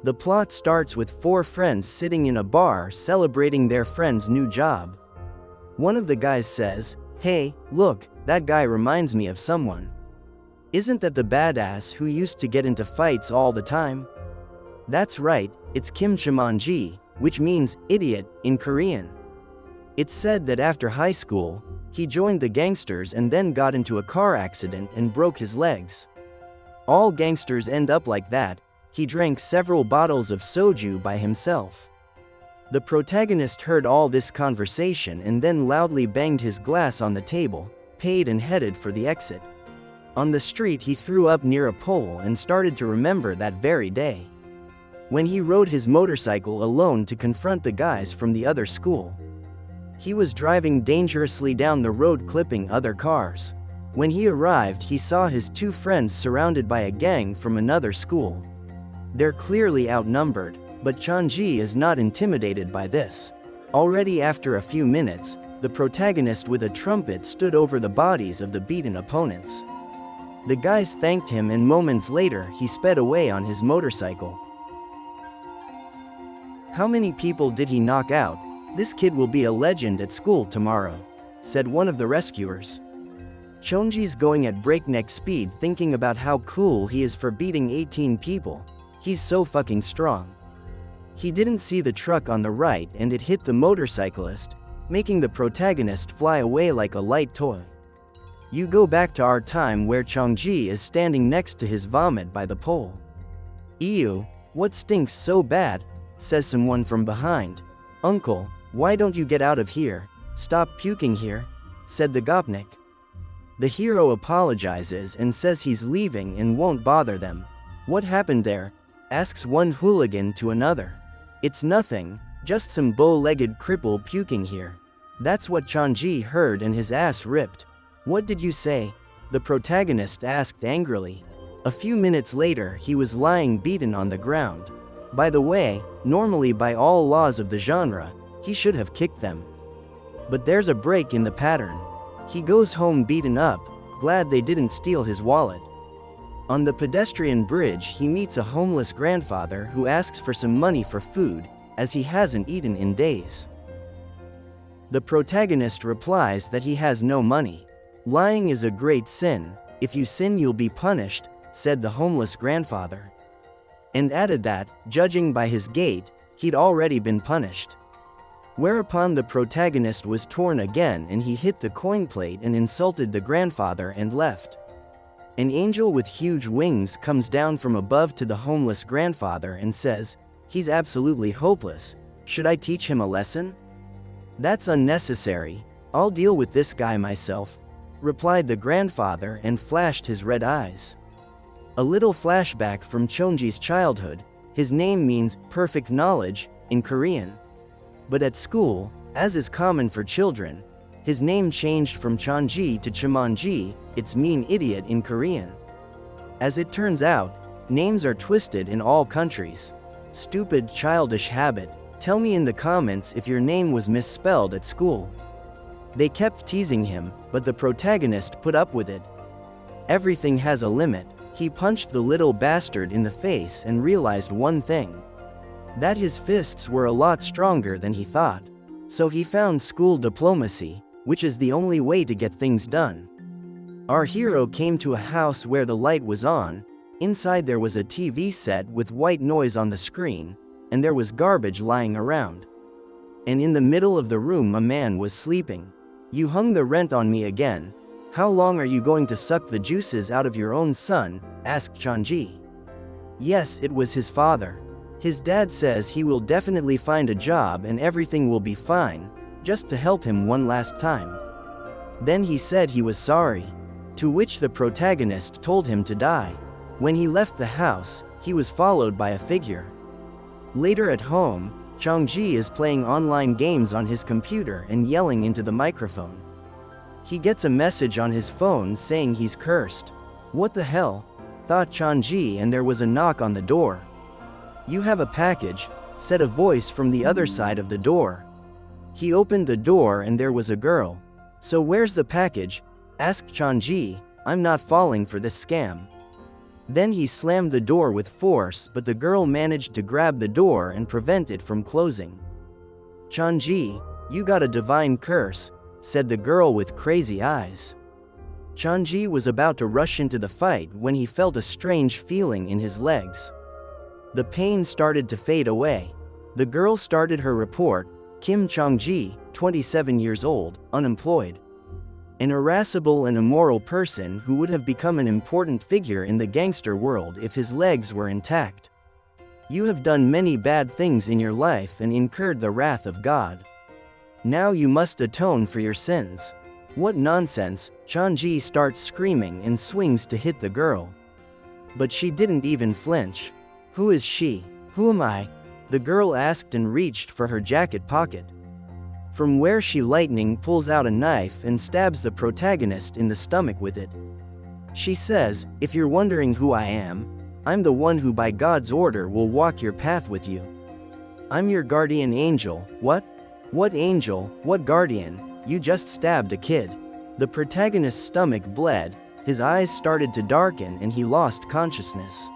The plot starts with 4 friends sitting in a bar celebrating their friend's new job. One of the guys says, "Hey, look, that guy reminds me of someone. Isn't that the badass who used to get into fights all the time?" That's right, it's Kim Chamonji, which means idiot in Korean. It's said that after high school, he joined the gangsters and then got into a car accident and broke his legs. All gangsters end up like that. He drank several bottles of soju by himself. The protagonist heard all this conversation and then loudly banged his glass on the table, paid and headed for the exit. On the street he threw up near a pole and started to remember that very day, when he rode his motorcycle alone to confront the guys from the other school. He was driving dangerously down the road clipping other cars. When he arrived, he saw his 2 friends surrounded by a gang from another school. They're clearly outnumbered, but Chanji is not intimidated by this. Already after a few minutes, the protagonist with a trumpet stood over the bodies of the beaten opponents. The guys thanked him and moments later he sped away on his motorcycle. "How many people did he knock out? This kid will be a legend at school tomorrow," said one of the rescuers. Chonji's going at breakneck speed thinking about how cool he is for beating 18 people. He's so fucking strong. He didn't see the truck on the right and it hit the motorcyclist, making the protagonist fly away like a light toy. You go back to our time where Chongji is standing next to his vomit by the pole. "Ew, what stinks so bad?" says someone from behind. "Uncle, why don't you get out of here? Stop puking here," said the gopnik. The hero apologizes and says he's leaving and won't bother them. "What happened there?" asks one hooligan to another. "It's nothing, just some bow-legged cripple puking here." That's what Chanji heard and his ass ripped. "What did you say?" the protagonist asked angrily. A few minutes later he was lying beaten on the ground. By the way, normally by all laws of the genre, he should have kicked them. But there's a break in the pattern. He goes home beaten up, glad they didn't steal his wallet. On the pedestrian bridge he meets a homeless grandfather who asks for some money for food, as he hasn't eaten in days. The protagonist replies that he has no money. "Lying is a great sin, if you sin you'll be punished," said the homeless grandfather. And added that, judging by his gait, he'd already been punished. Whereupon the protagonist was torn again and he hit the coin plate and insulted the grandfather and left. An angel with huge wings comes down from above to the homeless grandfather and says, "He's absolutely hopeless. Should I teach him a lesson?" "That's unnecessary. I'll deal with this guy myself," replied the grandfather and flashed his red eyes. A little flashback from Chonji's childhood. His name means perfect knowledge in Korean. But at school, as is common for children, his name changed from Chonji to Chamonji, it's mean idiot in Korean. As it turns out, names are twisted in all countries. Stupid childish habit. Tell me in the comments if your name was misspelled at school. They kept teasing him, but the protagonist put up with it. Everything has a limit. He punched the little bastard in the face and realized one thing. That his fists were a lot stronger than he thought. So he found school diplomacy, which is the only way to get things done. Our hero came to a house where the light was on. Inside there was a TV set with white noise on the screen, and there was garbage lying around. And in the middle of the room a man was sleeping. "You hung the rent on me again. How long are you going to suck the juices out of your own son?" asked Chanji. Yes, it was his father. His dad says he will definitely find a job and everything will be fine, just to help him one last time. Then he said he was sorry, to which the protagonist told him to die. When he left the house, he was followed by a figure. Later at home, Chongji is playing online games on his computer and yelling into the microphone. He gets a message on his phone saying he's cursed. "What the hell?" thought Chongji, and there was a knock on the door. "You have a package," said a voice from the other side of the door. He opened the door and there was a girl. "So where's the package?" asked Chongji. "I'm not falling for this scam." Then he slammed the door with force, but the girl managed to grab the door and prevent it from closing. "Chanji, you got a divine curse," said the girl with crazy eyes. Chanji was about to rush into the fight when he felt a strange feeling in his legs. The pain started to fade away. The girl started her report. Kim Changji, 27 years old, unemployed. An irascible and immoral person who would have become an important figure in the gangster world if his legs were intact. You have done many bad things in your life and incurred the wrath of God. Now you must atone for your sins. What nonsense, Chanji starts screaming and swings to hit the girl. But she didn't even flinch. Who is she? Who am I? The girl asked and reached for her jacket pocket. From where she lightning pulls out a knife and stabs the protagonist in the stomach with it. She says, "If you're wondering who I am, I'm the one who by God's order will walk your path with you. I'm your guardian angel." What? What angel? What guardian? You just stabbed a kid. The protagonist's stomach bled, his eyes started to darken and he lost consciousness.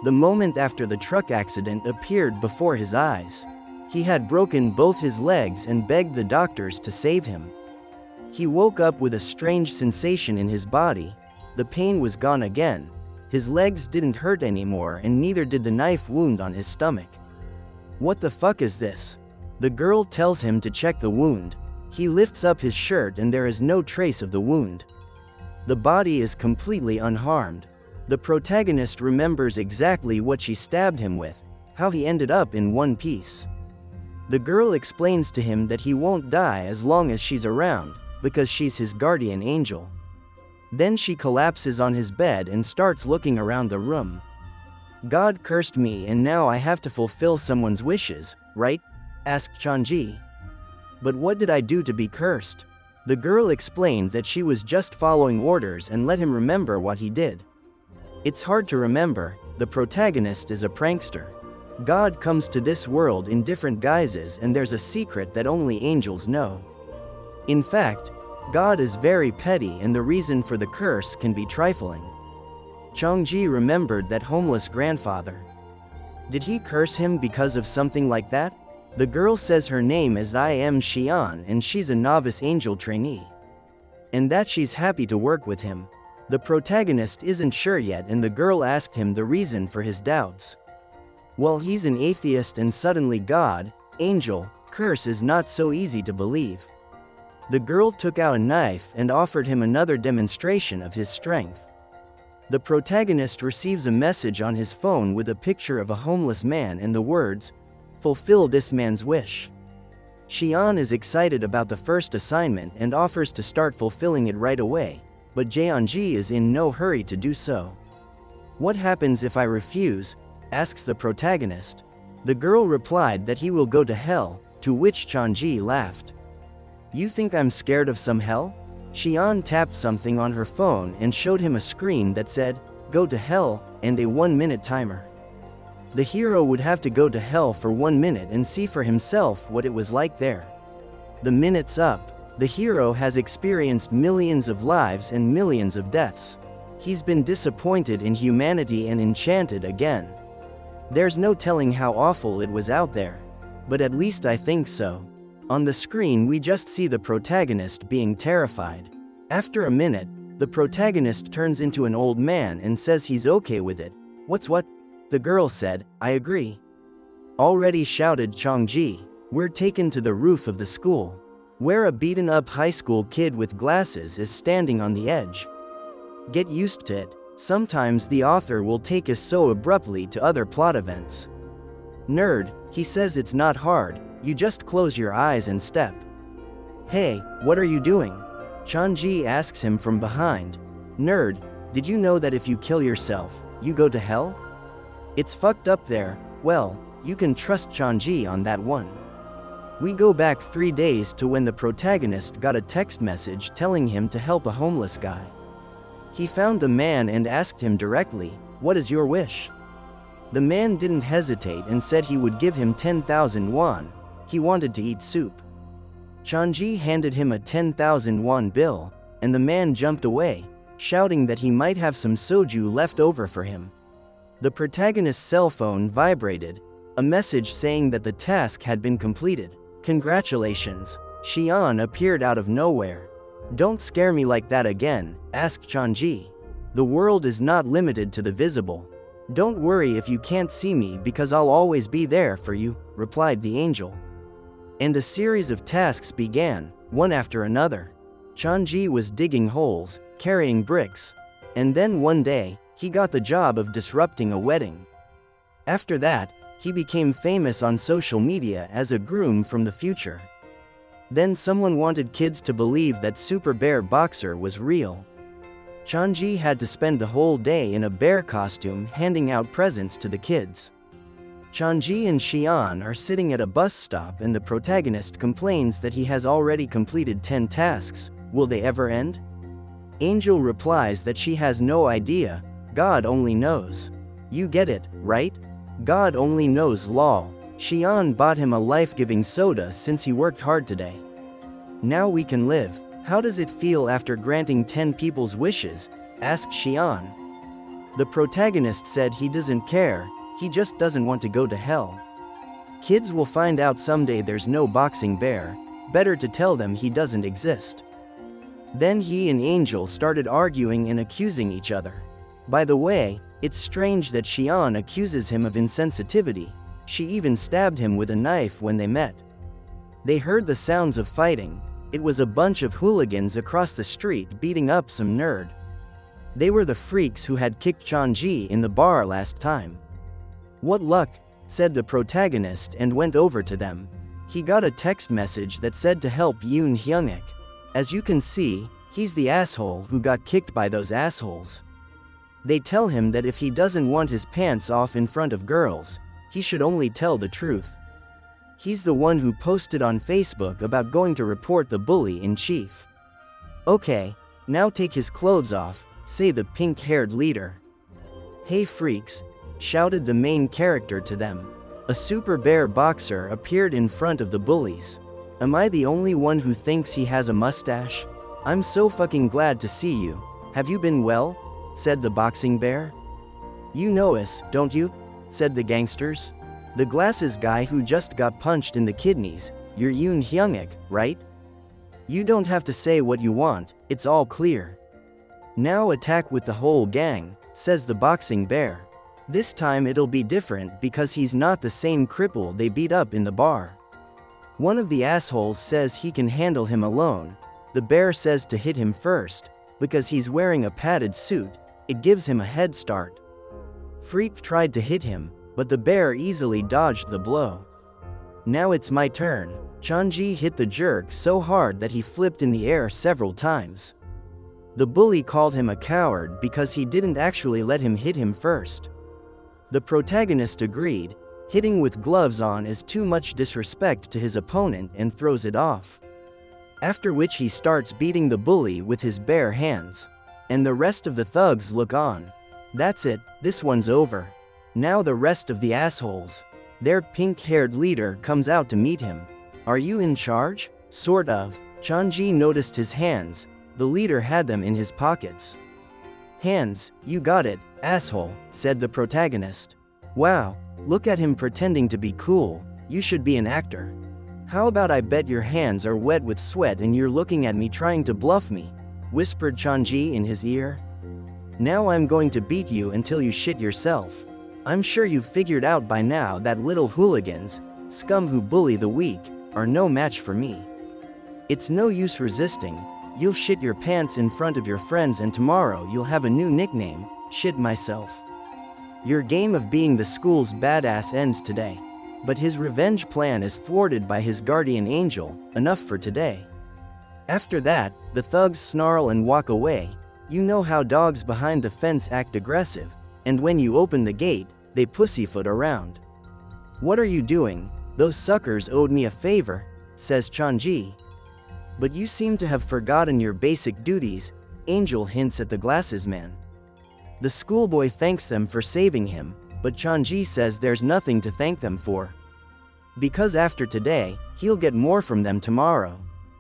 The moment after the truck accident appeared before his eyes. He had broken both his legs and begged the doctors to save him. He woke up with a strange sensation in his body. The pain was gone again. His legs didn't hurt anymore and neither did the knife wound on his stomach. What the fuck is this? The girl tells him to check the wound. He lifts up his shirt and there is no trace of the wound. The body is completely unharmed. The protagonist remembers exactly what she stabbed him with, how he ended up in one piece. The girl explains to him that he won't die as long as she's around, because she's his guardian angel. Then she collapses on his bed and starts looking around the room. God cursed me and now I have to fulfill someone's wishes, right? Asked Chanji. But what did I do to be cursed? The girl explained that she was just following orders and let him remember what he did. It's hard to remember, the protagonist is a prankster. God comes to this world in different guises and there's a secret that only angels know. In fact, God is very petty and the reason for the curse can be trifling. Changji remembered that homeless grandfather. Did he curse him because of something like that? The girl says her name is I am Xian and she's a novice angel trainee. And that she's happy to work with him. The protagonist isn't sure yet and the girl asked him the reason for his doubts. Well, he's an atheist and suddenly God, angel, curse is not so easy to believe. The girl took out a knife and offered him another demonstration of his strength. The protagonist receives a message on his phone with a picture of a homeless man and the words, "Fulfill this man's wish." Xian is excited about the first assignment and offers to start fulfilling it right away, but Jianji is in no hurry to do so. "What happens if I refuse?" asks the protagonist. The girl replied that he will go to hell, to which Chanji laughed. "You think I'm scared of some hell?" Xian tapped something on her phone and showed him a screen that said, "Go to hell," and a 1-minute timer. The hero would have to go to hell for 1 minute and see for himself what it was like there. The minute's up. The hero has experienced millions of lives and millions of deaths. He's been disappointed in humanity and enchanted again. There's no telling how awful it was out there. But at least I think so. On the screen we just see the protagonist being terrified. After a minute, the protagonist turns into an old man and says he's okay with it. "What's what?" The girl said, "I agree." Already shouted Changji. We're taken to the roof of the school, where a beaten-up high school kid with glasses is standing on the edge. Get used to it. Sometimes the author will take us so abruptly to other plot events. Nerd, he says it's not hard, you just close your eyes and step. Hey, what are you doing? Chanji asks him from behind. Nerd, did you know that if you kill yourself, you go to hell? It's fucked up there. Well, you can trust Chanji on that one. We go back 3 days to when the protagonist got a text message telling him to help a homeless guy. He found the man and asked him directly, "What is your wish?" The man didn't hesitate and said he would give him 10,000 won. He wanted to eat soup. Chanji handed him a 10,000 won bill, and the man jumped away. shouting that he might have some soju left over for him. The protagonist's cell phone vibrated, a message saying that the task had been completed. "Congratulations." Xian appeared out of nowhere. "Don't scare me like that again," asked Changji. "The world is not limited to the visible. Don't worry if you can't see me because I'll always be there for you," replied the angel. And a series of tasks began, one after another. Changji was digging holes, carrying bricks. And then one day, he got the job of disrupting a wedding. After that, he became famous on social media as a groom from the future. Then someone wanted kids to believe that Super Bear Boxer was real. Changji had to spend the whole day in a bear costume handing out presents to the kids. Changji and Xian are sitting at a bus stop and the protagonist complains that he has already completed 10 tasks. Will they ever end? Angel replies that she has no idea, God only knows. You get it, right? God only knows lol. Xian bought him a life-giving soda since he worked hard today. Now we can live. How does it feel after granting 10 people's wishes? Asked Xian. The protagonist said he doesn't care, he just doesn't want to go to hell. Kids will find out someday there's no boxing bear, better to tell them he doesn't exist. Then he and Angel started arguing and accusing each other. By the way, it's strange that Xian accuses him of insensitivity. She even stabbed him with a knife when they met. They heard the sounds of fighting. It was a bunch of hooligans across the street beating up some nerd. They were the freaks who had kicked Changji in the bar last time. "What luck," said the protagonist and went over to them. He got a text message that said to help Yoon Hyung-ik. As you can see, he's the asshole who got kicked by those assholes. They tell him that if he doesn't want his pants off in front of girls, he should only tell the truth. He's the one who posted on Facebook about going to report the bully in chief. "Okay, now take his clothes off," say the pink-haired leader. "Hey freaks," shouted the main character to them. A super bear boxer appeared in front of the bullies. "Am I the only one who thinks he has a mustache? I'm so fucking glad to see you. Have you been well?" said the boxing bear. "You know us, don't you?" said the gangsters. "The glasses guy who just got punched in the kidneys, you're Yoon Hyung-ik, right? You don't have to say what you want, it's all clear. Now attack with the whole gang," says the boxing bear. This time it'll be different because he's not the same cripple they beat up in the bar. One of the assholes says he can handle him alone. The bear says to hit him first, because he's wearing a padded suit, it gives him a head start. Freak tried to hit him, but the bear easily dodged the blow. Now it's my turn. Changji hit the jerk so hard that he flipped in the air several times. The bully called him a coward because he didn't actually let him hit him first. The protagonist agreed, hitting with gloves on is too much disrespect to his opponent and throws it off. After which he starts beating the bully with his bare hands. And the rest of the thugs look on. That's it, this one's over. Now the rest of the assholes. Their pink-haired leader comes out to meet him. "Are you in charge?" "Sort of." Changji noticed his hands. The leader had them in his pockets. "Hands, you got it, asshole," said the protagonist. "Wow, look at him pretending to be cool, you should be an actor. How about I bet your hands are wet with sweat and you're looking at me trying to bluff me," whispered Changji in his ear. "Now I'm going to beat you until you shit yourself. I'm sure you've figured out by now that little hooligans, scum who bully the weak, are no match for me. It's no use resisting, you'll shit your pants in front of your friends and tomorrow you'll have a new nickname, Shit Myself. Your game of being the school's badass ends today." But his revenge plan is thwarted by his guardian angel. Enough for today. After that, the thugs snarl and walk away. You know how dogs behind the fence act aggressive, and when you open the gate, they pussyfoot around. "What are you doing? Those suckers owed me a favor," says Changji. "But you seem to have forgotten your basic duties," Angel hints at the glasses man. The schoolboy thanks them for saving him, but Changji says there's nothing to thank them for. Because after today, he'll get more from them tomorrow.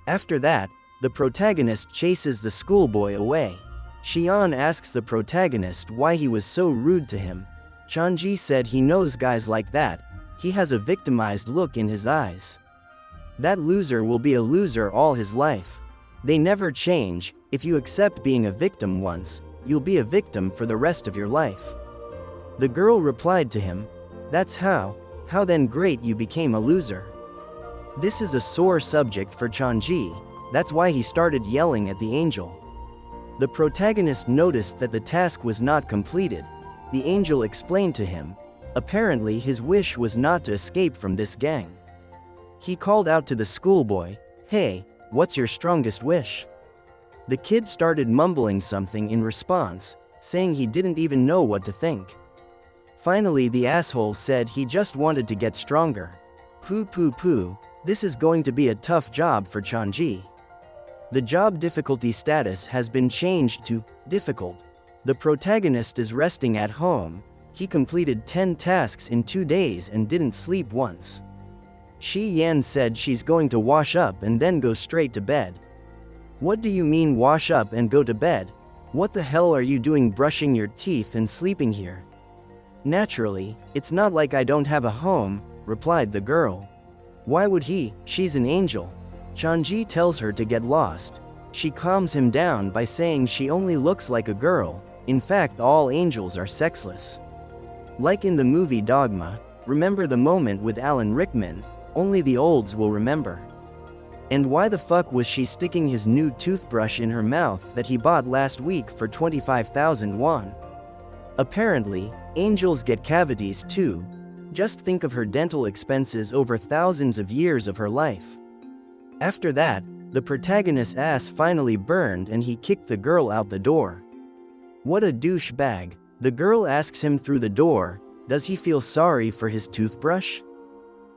After that, the protagonist chases the schoolboy away. Xian asks the protagonist why he was so rude to him. Changji said he knows guys like that, he has a victimized look in his eyes. That loser will be a loser all his life. They never change, if you accept being a victim once, you'll be a victim for the rest of your life. The girl replied to him, "That's how then great you became a loser." This is a sore subject for Changji, that's why he started yelling at the angel. The protagonist noticed that the task was not completed. The angel explained to him, apparently his wish was not to escape from this gang. He called out to the schoolboy, "Hey, what's your strongest wish?" The kid started mumbling something in response, saying he didn't even know what to think. Finally the asshole said he just wanted to get stronger. Poo, this is going to be a tough job for Changji. The job difficulty status has been changed to difficult. The protagonist is resting at home. He completed 10 tasks in 2 days and didn't sleep once. Shi Yan said she's going to wash up and then go straight to bed. What do you mean wash up and go to bed? What the hell are you doing brushing your teeth and sleeping here? Naturally, it's not like I don't have a home, replied the girl. Why would he? She's an angel. Changji tells her to get lost. She calms him down by saying she only looks like a girl, in fact all angels are sexless. Like in the movie Dogma, remember the moment with Alan Rickman, only the olds will remember. And why the fuck was she sticking his new toothbrush in her mouth that he bought last week for 25,000 won? Apparently, angels get cavities too. Just think of her dental expenses over thousands of years of her life. After that, the protagonist's ass finally burned and he kicked the girl out the door. What a douchebag. The girl asks him through the door, does he feel sorry for his toothbrush?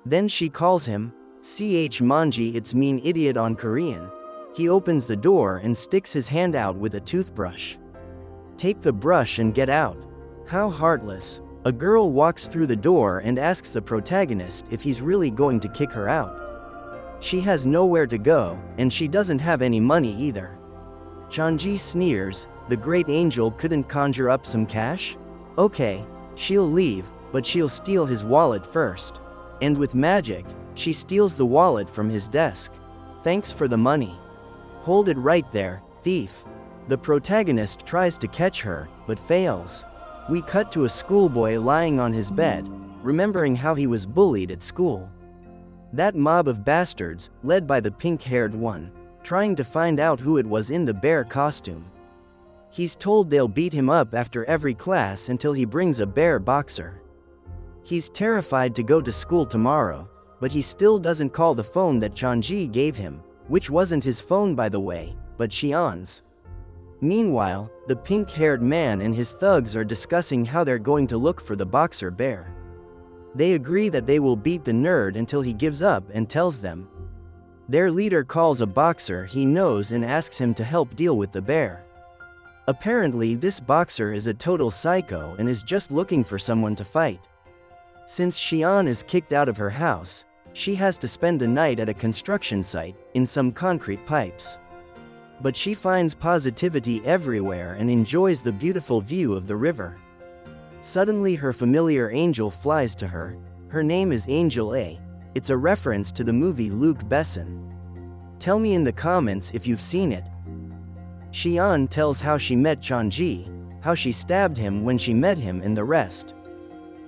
Then she calls him, "Ch manji," it's mean idiot on Korean. He opens the door and sticks his hand out with a toothbrush. Take the brush and get out. How heartless. A girl walks through the door and asks the protagonist if he's really going to kick her out. She has nowhere to go, and she doesn't have any money either. Changji sneers, the great angel couldn't conjure up some cash? Okay, she'll leave, but she'll steal his wallet first. And with magic, she steals the wallet from his desk. Thanks for the money. Hold it right there, thief. The protagonist tries to catch her, but fails. We cut to a schoolboy lying on his bed, remembering how he was bullied at school. That mob of bastards, led by the pink-haired one, trying to find out who it was in the bear costume. He's told they'll beat him up after every class until he brings a bear boxer. He's terrified to go to school tomorrow, but he still doesn't call the phone that Changji gave him, which wasn't his phone by the way, but Xian's. Meanwhile, the pink-haired man and his thugs are discussing how they're going to look for the boxer bear. They agree that they will beat the nerd until he gives up and tells them. Their leader calls a boxer he knows and asks him to help deal with the bear. Apparently this boxer is a total psycho and is just looking for someone to fight. Since Xian is kicked out of her house, she has to spend the night at a construction site, in some concrete pipes. But she finds positivity everywhere and enjoys the beautiful view of the river. Suddenly her familiar angel flies to her. Her name is Angel A. It's a reference to the movie Luc Besson. Tell me in the comments if you've seen it. Xian tells how she met Changji, how she stabbed him when she met him and the rest.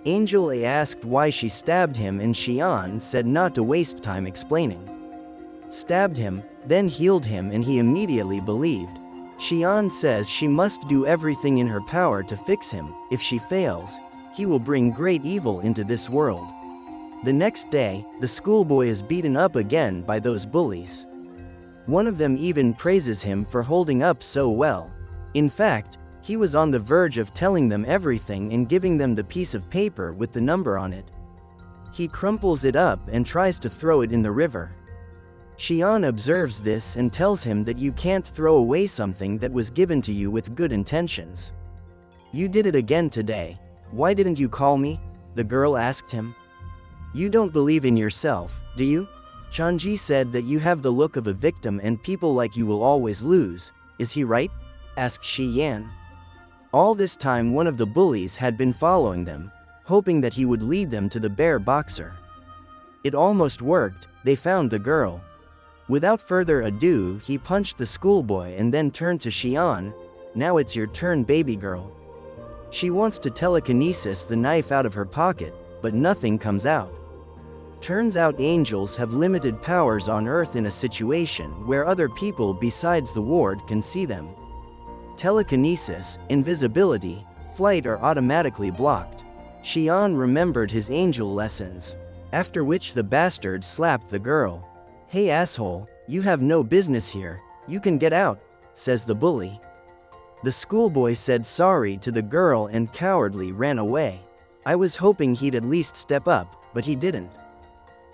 Angel A asked why she stabbed him and Xian said not to waste time explaining. Stabbed him, then healed him and he immediately believed. Xian says she must do everything in her power to fix him. If she fails, he will bring great evil into this world. The next day, the schoolboy is beaten up again by those bullies. One of them even praises him for holding up so well. In fact, he was on the verge of telling them everything and giving them the piece of paper with the number on it. He crumples it up and tries to throw it in the river. Xian observes this and tells him that you can't throw away something that was given to you with good intentions. You did it again today. Why didn't you call me? The girl asked him. You don't believe in yourself, do you? Changji said that you have the look of a victim and people like you will always lose. Is he right? asked Shi Yan. All this time one of the bullies had been following them, hoping that he would lead them to the bear boxer. It almost worked, they found the girl. Without further ado, he punched the schoolboy and then turned to Xian. Now it's your turn, baby girl. She wants to telekinesis the knife out of her pocket, but nothing comes out. Turns out angels have limited powers on Earth in a situation where other people besides the ward can see them. Telekinesis, invisibility, flight are automatically blocked. Xian remembered his angel lessons, after which the bastard slapped the girl. Hey asshole, you have no business here, you can get out, says the bully. The schoolboy said sorry to the girl and cowardly ran away. I was hoping he'd at least step up, but he didn't.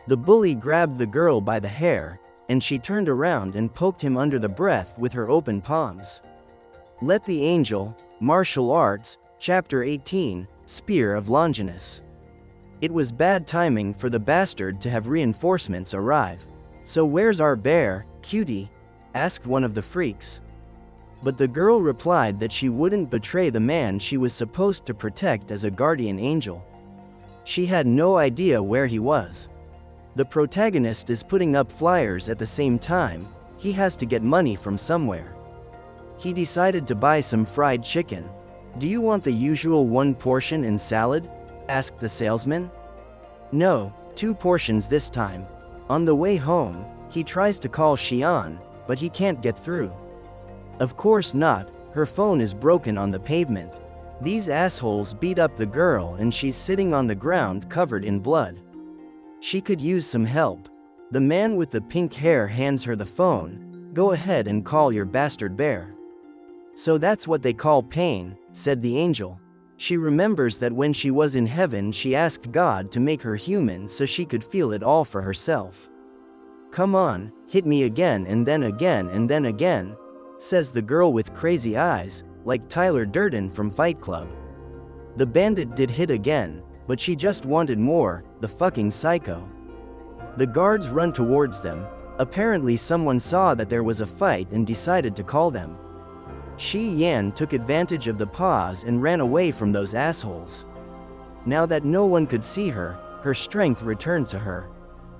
The bully grabbed the girl by the hair, and she turned around and poked him under the breath with her open palms. Let the Angel, Martial Arts, Chapter 18, Spear of Longinus. It was bad timing for the bastard to have reinforcements arrive. So where's our bear, cutie? Asked one of the freaks. But the girl replied that she wouldn't betray the man she was supposed to protect as a guardian angel. She had no idea where he was. The protagonist is putting up flyers at the same time, he has to get money from somewhere. He decided to buy some fried chicken. Do you want the usual 1 portion and salad? Asked the salesman. No, 2 portions this time. On the way home, he tries to call Xian, but he can't get through. Of course not, her phone is broken on the pavement. These assholes beat up the girl and she's sitting on the ground covered in blood. She could use some help. The man with the pink hair hands her the phone. Go ahead and call your bastard bear. So that's what they call pain, said the angel. She remembers that when she was in heaven she asked God to make her human so she could feel it all for herself. Come on, hit me again and then again and then again, says the girl with crazy eyes, like Tyler Durden from Fight Club. The bandit did hit again, but she just wanted more, the fucking psycho. The guards run towards them. Apparently someone saw that there was a fight and decided to call them. Shi Yan took advantage of the pause and ran away from those assholes. Now that no one could see her, her strength returned to her.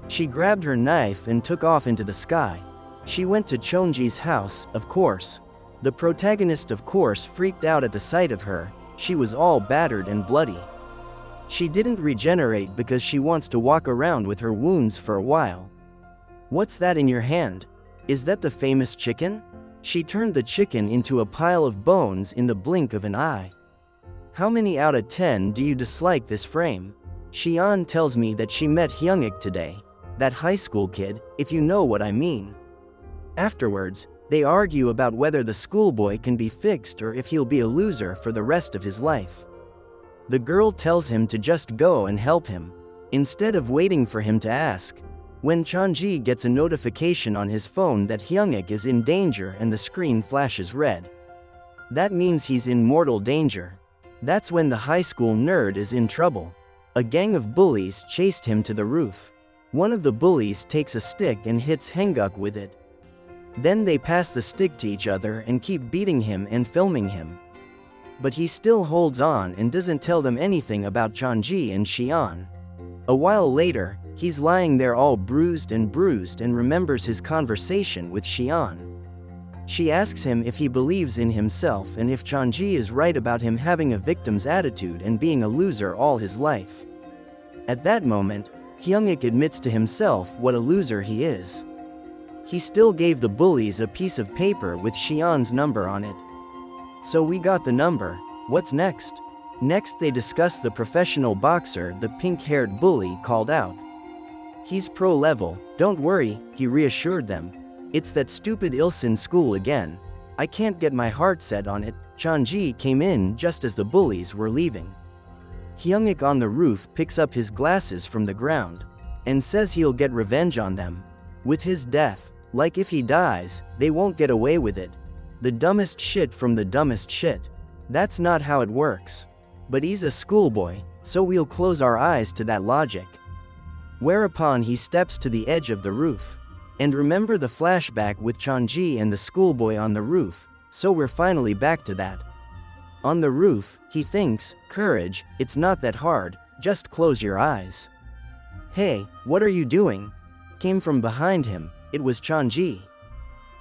She grabbed her knife and took off into the sky. She went to Chonji's house, of course. The protagonist of course freaked out at the sight of her. She was all battered and bloody. She didn't regenerate because she wants to walk around with her wounds for a while. What's that in your hand? Is that the famous chicken? She turned the chicken into a pile of bones in the blink of an eye. How many out of 10 do you dislike this frame? Xian tells me that she met Hyungik today. That high school kid, if you know what I mean. Afterwards, they argue about whether the schoolboy can be fixed or if he'll be a loser for the rest of his life. The girl tells him to just go and help him, instead of waiting for him to ask. When Chonji gets a notification on his phone that Hyungik is in danger and the screen flashes red. That means he's in mortal danger. That's when the high school nerd is in trouble. A gang of bullies chased him to the roof. One of the bullies takes a stick and hits Hyungik with it. Then they pass the stick to each other and keep beating him and filming him. But he still holds on and doesn't tell them anything about Chonji and Xian. A while later, he's lying there all bruised and remembers his conversation with Xian. She asks him if he believes in himself and if Chonji is right about him having a victim's attitude and being a loser all his life. At that moment, Hyungik admits to himself what a loser he is. He still gave the bullies a piece of paper with Xian's number on it. So we got the number, what's next? Next they discuss the professional boxer the pink-haired bully called out. He's pro level, don't worry, he reassured them. It's that stupid Ilsen school again. I can't get my heart set on it. Chonji came in just as the bullies were leaving. Hyungik on the roof picks up his glasses from the ground and says he'll get revenge on them. With his death, like if he dies, they won't get away with it. The dumbest shit from the dumbest shit. That's not how it works. But he's a schoolboy, so we'll close our eyes to that logic. Whereupon he steps to the edge of the roof. And remember the flashback with Chonji and the schoolboy on the roof. So we're finally back to that. On the roof, he thinks, courage, it's not that hard, just close your eyes. Hey, what are you doing? Came from behind him, it was Changji.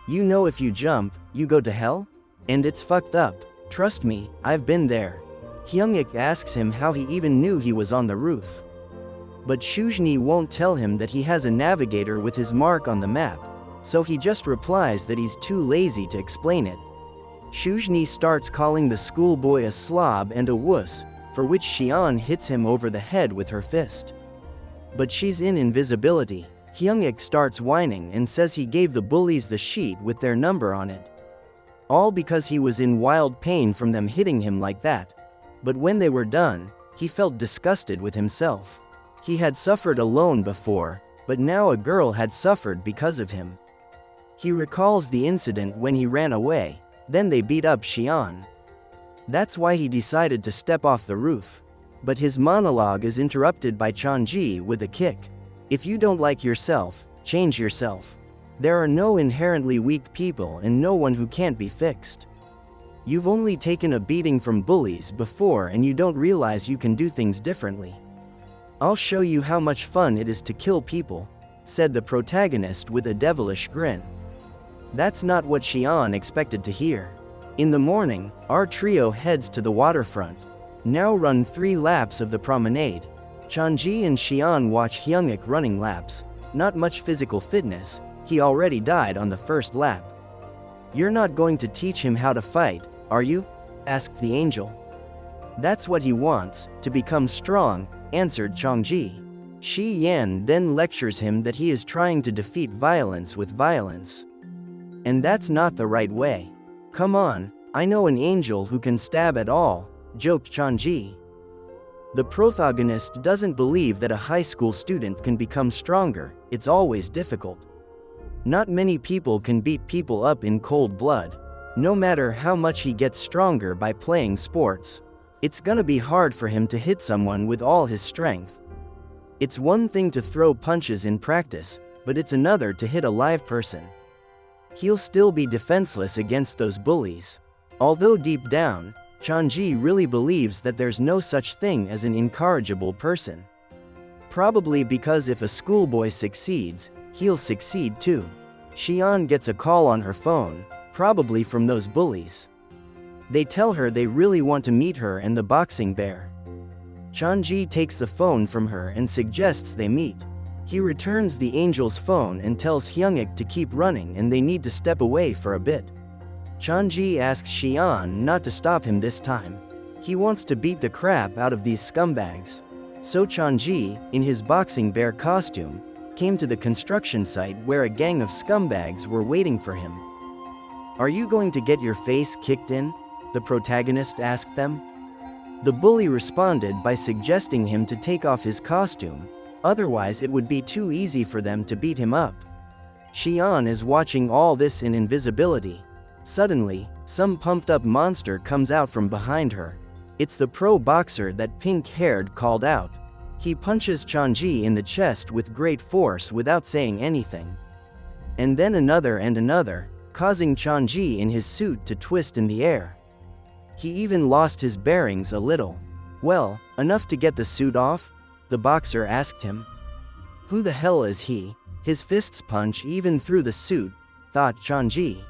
You know if you jump, you go to hell? And it's fucked up, trust me, I've been there. Hyungik asks him how he even knew he was on the roof. But Shujni won't tell him that he has a navigator with his mark on the map, so he just replies that he's too lazy to explain it. Shujni starts calling the schoolboy a slob and a wuss, for which Xian hits him over the head with her fist. But she's in invisibility. Hyungik starts whining and says he gave the bullies the sheet with their number on it. All because he was in wild pain from them hitting him like that. But when they were done, he felt disgusted with himself. He had suffered alone before, but now a girl had suffered because of him. He recalls the incident when he ran away, then they beat up Xian. That's why he decided to step off the roof. But his monologue is interrupted by Changji with a kick. If you don't like yourself, change yourself. There are no inherently weak people and no one who can't be fixed. You've only taken a beating from bullies before and you don't realize you can do things differently. I'll show you how much fun it is to kill people, said the protagonist with a devilish grin. That's not what Xian expected to hear. In the morning, our trio heads to the waterfront. Now run 3 laps of the promenade. Changji and Xian watch Hyungik running laps. Not much physical fitness, he already died on the first lap. You're not going to teach him how to fight, are you? Asked the angel. That's what he wants, to become strong, answered Changji. Shi Yan then lectures him that he is trying to defeat violence with violence. And that's not the right way. Come on, I know an angel who can stab at all, joked Changji. The protagonist doesn't believe that a high school student can become stronger, it's always difficult. Not many people can beat people up in cold blood. No matter how much he gets stronger by playing sports, it's gonna be hard for him to hit someone with all his strength. It's one thing to throw punches in practice, but it's another to hit a live person. He'll still be defenseless against those bullies. Although deep down, Changji really believes that there's no such thing as an incorrigible person. Probably because if a schoolboy succeeds, he'll succeed too. Xian gets a call on her phone, probably from those bullies. They tell her they really want to meet her and the boxing bear. Changji takes the phone from her and suggests they meet. He returns the angel's phone and tells Hyungik to keep running and they need to step away for a bit. Changji asks Xian not to stop him this time. He wants to beat the crap out of these scumbags. So Changji, in his boxing bear costume, came to the construction site where a gang of scumbags were waiting for him. Are you going to get your face kicked in? The protagonist asked them. The bully responded by suggesting him to take off his costume, otherwise it would be too easy for them to beat him up. Xian is watching all this in invisibility. Suddenly, some pumped-up monster comes out from behind her. It's the pro boxer that pink-haired called out. He punches Changji in the chest with great force without saying anything. And then another and another, causing Changji in his suit to twist in the air. He even lost his bearings a little. Well, enough to get the suit off? The boxer asked him. Who the hell is he? His fists punch even through the suit, thought Changji.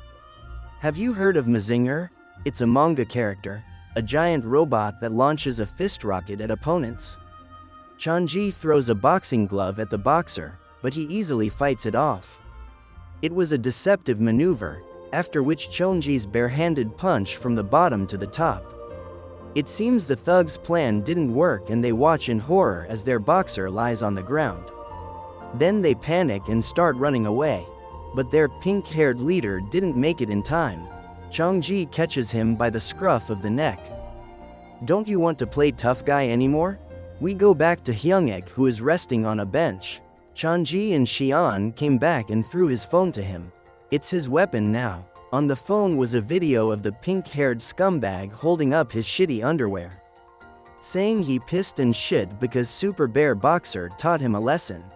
Have you heard of Mazinger? It's a manga character, a giant robot that launches a fist rocket at opponents. Changji throws a boxing glove at the boxer, but he easily fights it off. It was a deceptive maneuver, after which Chonji's barehanded punch from the bottom to the top. It seems the thugs' plan didn't work and they watch in horror as their boxer lies on the ground. Then they panic and start running away. But their pink-haired leader didn't make it in time. Changji catches him by the scruff of the neck. Don't you want to play tough guy anymore? We go back to Hyungik who is resting on a bench. Changji and Xian came back and threw his phone to him. It's his weapon now. On the phone was a video of the pink-haired scumbag holding up his shitty underwear, saying he pissed and shit because Super Bear Boxer taught him a lesson.